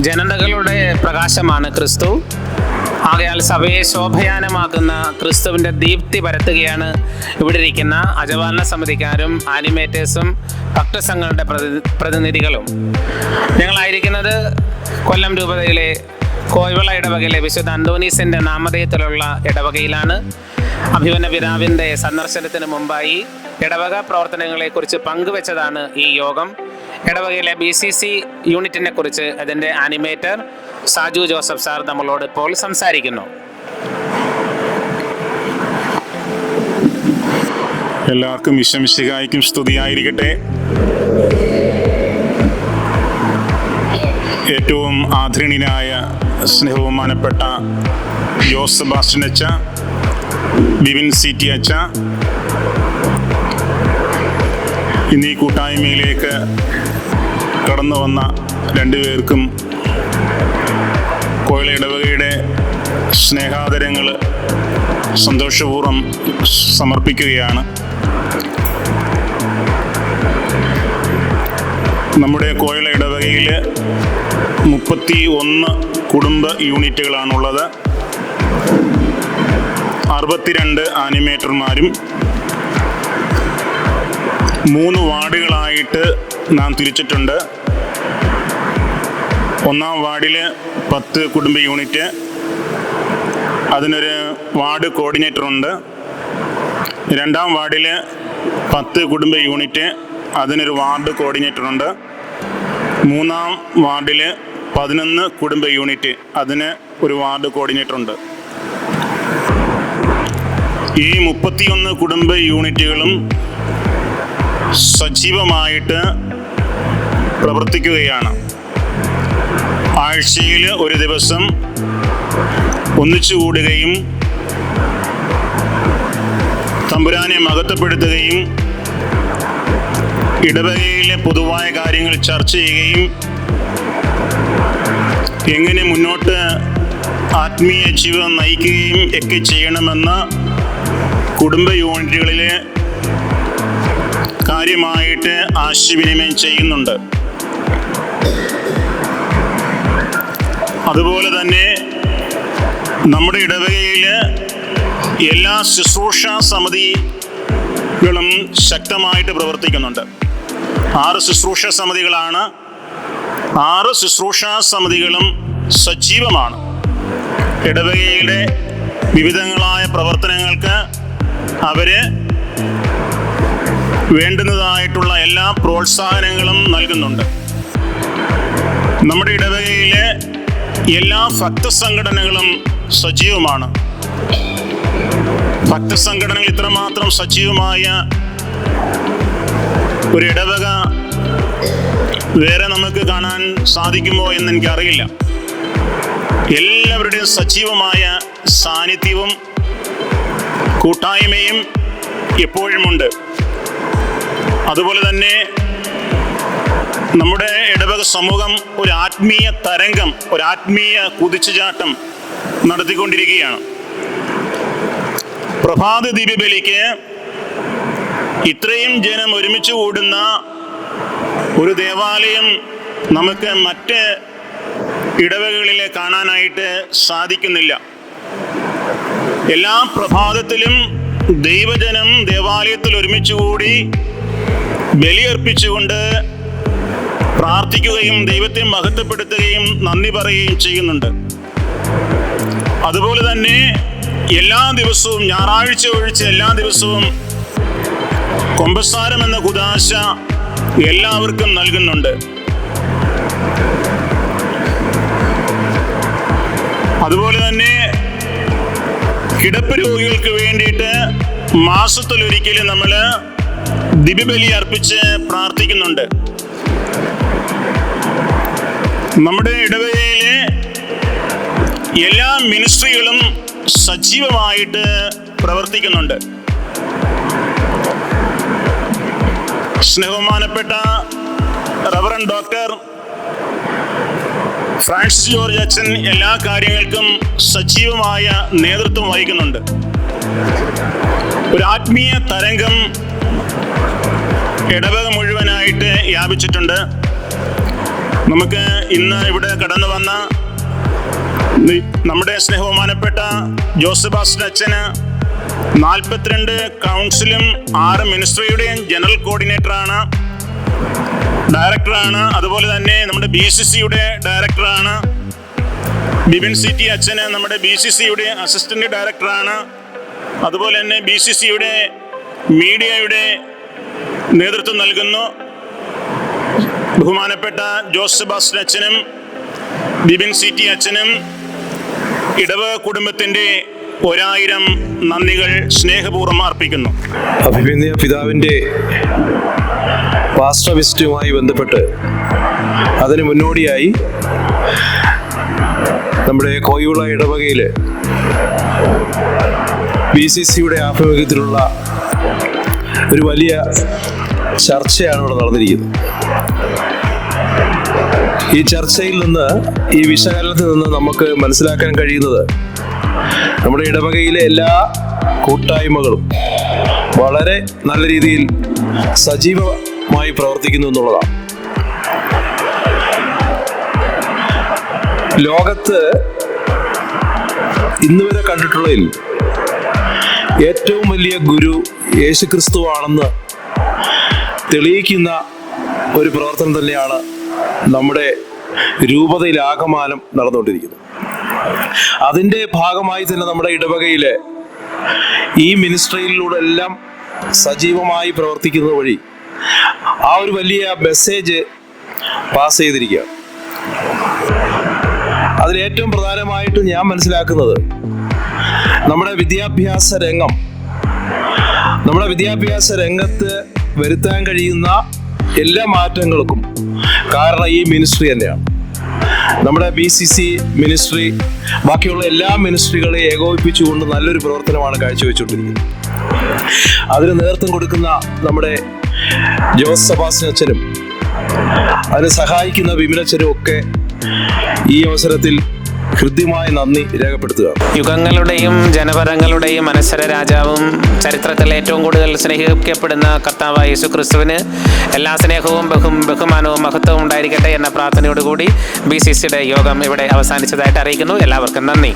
ജനതകളുടെ പ്രകാശമാണ് ക്രിസ്തു. ആകയാൽ സഭയെ ശോഭയാനമാക്കുന്ന ക്രിസ്തുവിൻ്റെ ദീപ്തി പരത്തുകയാണ് ഇവിടെ ഇരിക്കുന്ന അജപാലന സമിതിക്കാരും ആനിമേറ്റേഴ്സും ഭക്തസംഘങ്ങളുടെ പ്രതിനിധികളും. ഞങ്ങളായിരിക്കുന്നത് കൊല്ലം രൂപതയിലെ കോയിവിള ഇടവകയിലെ വിശുദ്ധ അന്തോണീസിൻ്റെ നാമധേയത്തിലുള്ള ഇടവകയിലാണ്. അഭിമന്യ പിതാവിൻ്റെ സന്ദർശനത്തിന് മുമ്പായി ഇടവക പ്രവർത്തനങ്ങളെക്കുറിച്ച് പങ്കുവെച്ചതാണ് ഈ യോഗം. ഇടവകയിലെ BCC യൂണിറ്റിനെ കുറിച്ച് അതിൻ്റെ ആനിമേറ്റർ സാജു ജോസഫ് സാർ നമ്മളോട് ഇപ്പോൾ സംസാരിക്കുന്നു. എല്ലാവർക്കും ഈശോമിശിഹായ്ക്കും സ്തുതിയായിരിക്കട്ടെ. ഏറ്റവും ആദരണീയനായ സ്നേഹബഹുമാനപ്പെട്ട ജോസ് സെബാസ്റ്റ്യൻ അച്ച, ബിബിൻ CT അച്ച, ഇന്ന് ഈ കൂട്ടായ്മയിലേക്ക് കടന്നു വന്ന രണ്ടുപേർക്കും കോയില ഇടവകയുടെ സ്നേഹാദരങ്ങൾ സന്തോഷപൂർവ്വം സമർപ്പിക്കുകയാണ്. നമ്മുടെ കോയില ഇടവകയിൽ 31 കുടുംബ യൂണിറ്റുകളാണുള്ളത്. 62 ആനിമേറ്റർമാരും 3 വാർഡുകളായിട്ട് നാം തിരിച്ചിട്ടുണ്ട്. 1-ാം വാർഡിൽ 10 കുടുംബ യൂണിറ്റ്, അതിനൊരു വാർഡ് കോർഡിനേറ്ററുണ്ട്. 2-ാം വാർഡിൽ 10 കുടുംബ യൂണിറ്റ്, അതിനൊരു വാർഡ് കോർഡിനേറ്ററുണ്ട്. 3-ാം വാർഡിൽ 11 കുടുംബ യൂണിറ്റ്, അതിന് ഒരു വാർഡ് കോർഡിനേറ്ററുണ്ട്. ഈ 31 കുടുംബ യൂണിറ്റുകളും സജീവമായിട്ട് പ്രവർത്തിക്കുകയാണ്. ആഴ്ചയിൽ ഒരു ദിവസം ഒന്നിച്ചു കൂടുകയും തമ്പുരാനെ മഹത്വപ്പെടുത്തുകയും ഇടവകയിലെ പൊതുവായ കാര്യങ്ങൾ ചർച്ച ചെയ്യുകയും എങ്ങനെ മുന്നോട്ട് ആത്മീയ ജീവിതം നയിക്കുകയും ഒക്കെ ചെയ്യണമെന്ന് കുടുംബ യൂണിറ്റുകളിൽ കാര്യമായിട്ട് ആശയവിനിമയം ചെയ്യുന്നുണ്ട്. അതുപോലെ തന്നെ നമ്മുടെ ഇടവകയിൽ എല്ലാ ശുശ്രൂഷ സമിതികളും ശക്തമായിട്ട് പ്രവർത്തിക്കുന്നുണ്ട്. 6 ശുശ്രൂഷ സമിതികളാണ്. 6 ശുശ്രൂഷ സമിതികളും സജീവമാണ്. ഇടവകയുടെ വിവിധങ്ങളായ പ്രവർത്തനങ്ങൾക്ക് അവര് വേണ്ടുന്നതായിട്ടുള്ള എല്ലാ പ്രോത്സാഹനങ്ങളും നൽകുന്നുണ്ട്. നമ്മുടെ ഇടവകയിലെ എല്ലാ ഭക്തസംഘടനകളും സജീവമാണ്. ഭക്തസംഘടനകൾ ഇത്രമാത്രം സജീവമായ ഒരു ഇടവക വേറെ നമുക്ക് കാണാൻ സാധിക്കുമോ എന്ന് എനിക്കറിയില്ല. എല്ലാവരുടെയും സജീവമായ സാന്നിധ്യവും കൂട്ടായ്മയും എപ്പോഴുമുണ്ട്. അതുപോലെ തന്നെ നമ്മുടെ ഇടവക സമൂഹം ഒരു ആത്മീയ തരംഗം, ഒരു ആത്മീയ കുതിച്ചുചാട്ടം നടത്തിക്കൊണ്ടിരിക്കുകയാണ്. പ്രഭാത ദിവ്യബലിക്ക് ഇത്രയും ജനം ഒരുമിച്ച് കൂടുന്ന ഒരു ദേവാലയം നമുക്ക് മറ്റ് ഇടവകകളിൽ കാണാനായിട്ട് സാധിക്കുന്നില്ല. എല്ലാ പ്രഭാതത്തിലും ദൈവജനം ദേവാലയത്തിൽ ഒരുമിച്ച് കൂടി ബലിയർപ്പിച്ചുകൊണ്ട് പ്രാർത്ഥിക്കുകയും ദൈവത്തെ മഹത്വപ്പെടുത്തുകയും നന്ദി പറയുകയും ചെയ്യുന്നുണ്ട്. അതുപോലെ തന്നെ എല്ലാ ദിവസവും, ഞായറാഴ്ച ഒഴിച്ച് എല്ലാ ദിവസവും കുമ്പസാരം എന്ന കുദാശ എല്ലാവർക്കും നൽകുന്നുണ്ട്. അതുപോലെ തന്നെ കിടപ്പ് രോഗികൾക്ക് വേണ്ടിയിട്ട് മാസത്തിലൊരിക്കലും നമ്മൾ ദിവ്യബലി അർപ്പിച്ച് പ്രാർത്ഥിക്കുന്നുണ്ട്. നമ്മുടെ ഇടവകയിലെ എല്ലാ മിനിസ്ട്രികളും സജീവമായിട്ട് പ്രവർത്തിക്കുന്നുണ്ട്. സ്നേഹബഹുമാനപ്പെട്ട റവറൻ ഡോക്ടർ ഫ്രാൻസിസ് ജോർജ് അച്ഛൻ എല്ലാ കാര്യങ്ങൾക്കും സജീവമായ നേതൃത്വം വഹിക്കുന്നുണ്ട്. ഒരു ആത്മീയ തരംഗം ഇടവക മുഴുവനായിട്ട് വ്യാപിച്ചിട്ടുണ്ട്. നമുക്ക് ഇന്ന് ഇവിടെ കടന്നു വന്ന നമ്മുടെ സ്നേഹബഹുമാനപ്പെട്ട ജോസഫ് ബാസ്റ്റർ അച്ഛന് 42 കൗൺസിലും 6 മിനിസ്ട്രിയുടെയും ജനറൽ കോർഡിനേറ്ററാണ്, ഡയറക്ടറാണ്. അതുപോലെ തന്നെ നമ്മുടെ BCCയുടെ ഡയറക്ടറാണ്. ബിബിൻ സിറ്റി അച്ഛന് നമ്മുടെ BCCയുടെ അസിസ്റ്റന്റ് ഡയറക്ടറാണ്. അതുപോലെ തന്നെ BCCയുടെ മീഡിയയുടെ നേതൃത്വം നൽകുന്നു. ബഹുമാനപ്പെട്ട ജോസഫ് ബാസ്റ്റർ അച്ഛനും ബിബിൻ സിറ്റി അച്ഛനും ഇടവക കുടുംബത്തിൻ്റെ 1000 നന്ദികൾ സ്നേഹപൂർവ്വം അർപ്പിക്കുന്നു. അഭിമന്യ പിതാവിൻ്റെ പാസ്റ്റർ വിസിറ്റുമായി ബന്ധപ്പെട്ട് അതിന് മുന്നോടിയായി നമ്മുടെ കോയിവിള ഇടവകയിൽ BCCയുടെ ആഭിമുഖ്യത്തിലുള്ള ഒരു വലിയ ചർച്ചയാണ് ഇവിടെ നടന്നിരിക്കുന്നത്. ഈ ചർച്ചയിൽ നിന്ന്, ഈ വിശകലനത്തിൽ നിന്ന് നമുക്ക് മനസ്സിലാക്കാൻ കഴിയുന്നത് നമ്മുടെ ഇടവകയിലെ എല്ലാ കൂട്ടായ്മകളും വളരെ നല്ല രീതിയിൽ സജീവമായി പ്രവർത്തിക്കുന്നു എന്നുള്ളതാണ്. ലോകത്ത് ഇന്നുവരെ കണ്ടിട്ടുള്ളതിൽ ഏറ്റവും വലിയ ഗുരു യേശുക്രിസ്തുവാണെന്ന് തെളിയിക്കുന്ന ഒരു പ്രവർത്തനം തന്നെയാണ് നമ്മുടെ രൂപതയിൽ ആകമാനം നടന്നുകൊണ്ടിരിക്കുന്നത്. അതിൻ്റെ ഭാഗമായി തന്നെ നമ്മുടെ ഇടവകയിലെ ഈ മിനിസ്ട്രിയിലൂടെ എല്ലാം സജീവമായി പ്രവർത്തിക്കുന്നത് വഴി ആ ഒരു വലിയ മെസ്സേജ് പാസ് ചെയ്തിരിക്കുകയാണ്. അതിലേറ്റവും പ്രധാനമായിട്ട് ഞാൻ മനസ്സിലാക്കുന്നത് നമ്മുടെ വിദ്യാഭ്യാസ രംഗത്ത് വരുത്താൻ കഴിയുന്ന എല്ലാ മാറ്റങ്ങൾക്കും കാരണം ഈ മിനിസ്ട്രി തന്നെയാണ്. നമ്മുടെ BCC മിനിസ്ട്രി ബാക്കിയുള്ള എല്ലാ മിനിസ്ട്രികളെ ഏകോപിപ്പിച്ചുകൊണ്ട് നല്ലൊരു പ്രവർത്തനമാണ് കാഴ്ചവെച്ചുകൊണ്ടിരിക്കുന്നത്. അതിന് നേതൃത്വം കൊടുക്കുന്ന നമ്മുടെ ജോസഫ് ബാസ്റ്റർ അച്ഛനും അതിനെ സഹായിക്കുന്ന വിമലച്ചനും ഒക്കെ ഈ അവസരത്തിൽ ഹൃദ്യമായ നന്ദി രേഖപ്പെടുത്തുകയാണ്. യുഗങ്ങളുടെയും ജനപദങ്ങളുടെയും അനശ്വര രാജാവും ചരിത്രത്തിൽ ഏറ്റവും കൂടുതൽ സ്നേഹിക്കപ്പെടുന്ന കർത്താവായ യേശു ക്രിസ്തുവിന് എല്ലാ സ്നേഹവും ബഹുമാനവും മഹത്വവും ഉണ്ടായിരിക്കട്ടെ എന്ന പ്രാർത്ഥനയോടുകൂടി BCCയുടെ യോഗം ഇവിടെ അവസാനിച്ചതായിട്ട് അറിയിക്കുന്നു. എല്ലാവർക്കും നന്ദി.